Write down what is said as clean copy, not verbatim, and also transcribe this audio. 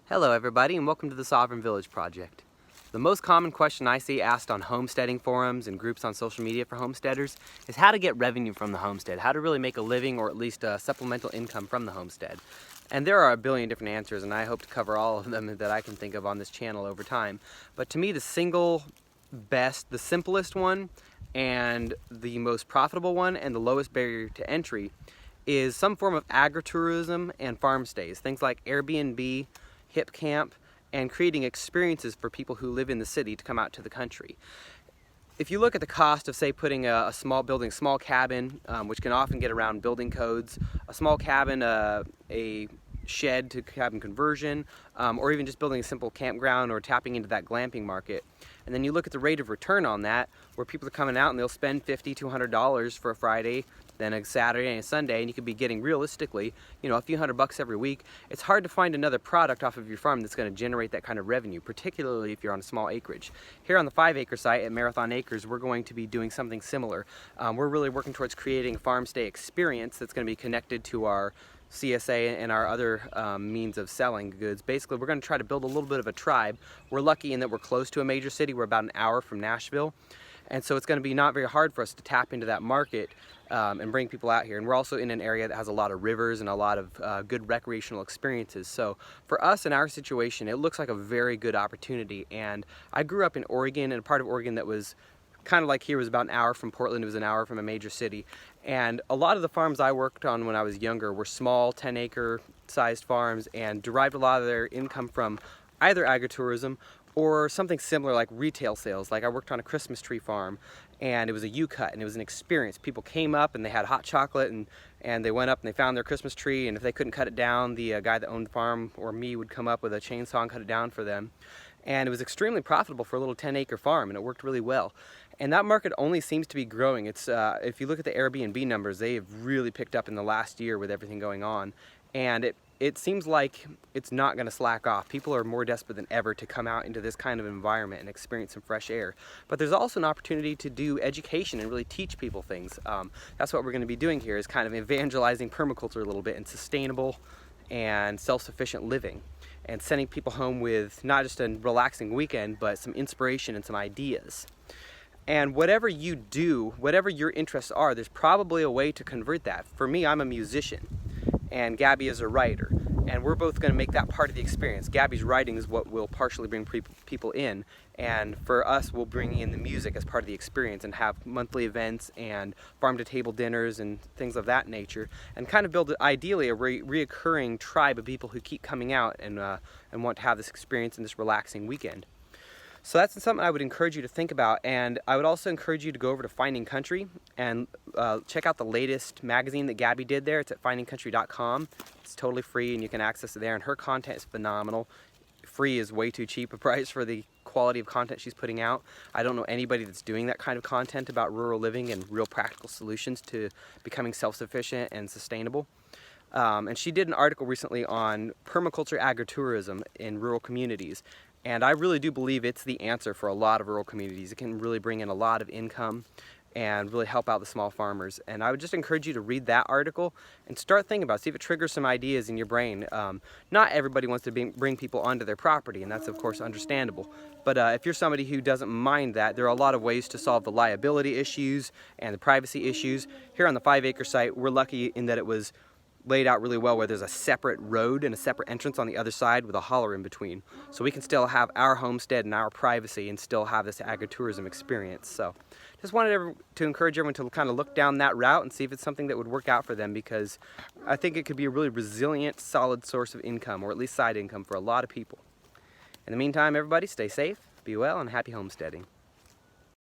Hello everybody and welcome to the Sovereign Village Project. The most common question I see asked on homesteading forums and groups on social media for homesteaders is how to get revenue from the homestead, how to really make a living or at least a supplemental income from the homestead. And there are a billion different answers, and I hope to cover all of them that I can think of on this channel over time. But to me, the single best, the simplest one, and the most profitable one, and the lowest barrier to entry is some form of agritourism and farm stays. Things like Airbnb, hip camp, and creating experiences for people who live in the city to come out to the country. If you look at the cost of, say, putting a small cabin, which can often get around building codes, a small cabin, a shed to cabin conversion, or even just building a simple campground or tapping into that glamping market. And then you look at the rate of return on that, where people are coming out and they'll spend $50 to $100 for a Friday, then a Saturday and a Sunday, and you could be getting realistically, a few $100 every week. It's hard to find another product off of your farm that's going to generate that kind of revenue, particularly if you're on a small acreage. Here on the 5-acre site at Marathon Acres, we're going to be doing something similar. We're really working towards creating a farm stay experience that's going to be connected to our CSA and our other means of selling goods. Basically, we're going to try to build a little bit of a tribe. We're lucky in that we're close to a major city. We're about an hour from Nashville. And so it's going to be not very hard for us to tap into that market and bring people out here. And we're also in an area that has a lot of rivers and a lot of good recreational experiences. So for us in our situation, it looks like a very good opportunity. And I grew up in Oregon, in a part of Oregon that was kind of like here, was about an hour from Portland. It was an hour from a major city. And a lot of the farms I worked on when I was younger were small 10-acre sized farms and derived a lot of their income from either agritourism or something similar like retail sales. Like I worked on a Christmas tree farm, and it was a U-cut, and it was an experience. People came up and they had hot chocolate, and they went up and they found their Christmas tree, and if they couldn't cut it down, the guy that owned the farm or me would come up with a chainsaw and cut it down for them. And it was extremely profitable for a little 10-acre farm, and it worked really well. And that market only seems to be growing. It's if you look at the Airbnb numbers, they have really picked up in the last year with everything going on. And it seems like it's not going to slack off. People are more desperate than ever to come out into this kind of environment and experience some fresh air. But there's also an opportunity to do education and really teach people things. That's what we're going to be doing here, is kind of evangelizing permaculture a little bit and sustainable and self-sufficient living, and sending people home with not just a relaxing weekend, but some inspiration and some ideas. And whatever you do, whatever your interests are, there's probably a way to convert that. For me, I'm a musician, and Gabby is a writer, and we're both going to make that part of the experience. Gabby's writing is what will partially bring people in, and for us, we'll bring in the music as part of the experience and have monthly events and farm-to-table dinners and things of that nature, and kind of build ideally a reoccurring tribe of people who keep coming out and want to have this experience and this relaxing weekend. So that's something I would encourage you to think about, and I would also encourage you to go over to Finding Country and check out the latest magazine that Gabby did there. It's at findingcountry.com. It's totally free and you can access it there, and her content is phenomenal. Free is way too cheap a price for the quality of content she's putting out. I don't know anybody that's doing that kind of content about rural living and real practical solutions to becoming self-sufficient and sustainable. And she did an article recently on permaculture agritourism in rural communities. And I really do believe it's the answer for a lot of rural communities. It can really bring in a lot of income and really help out the small farmers. And I would just encourage you to read that article and start thinking about it. See if it triggers some ideas in your brain. Not everybody wants to bring people onto their property, and that's of course understandable. But if you're somebody who doesn't mind that, there are a lot of ways to solve the liability issues and the privacy issues. Here on the 5-acre site, we're lucky in that it was laid out really well, where there's a separate road and a separate entrance on the other side with a holler in between. So we can still have our homestead and our privacy and still have this agritourism experience. So just wanted to encourage everyone to kind of look down that route and see if it's something that would work out for them, because I think it could be a really resilient, solid source of income, or at least side income for a lot of people. In the meantime, everybody, stay safe, be well, and happy homesteading.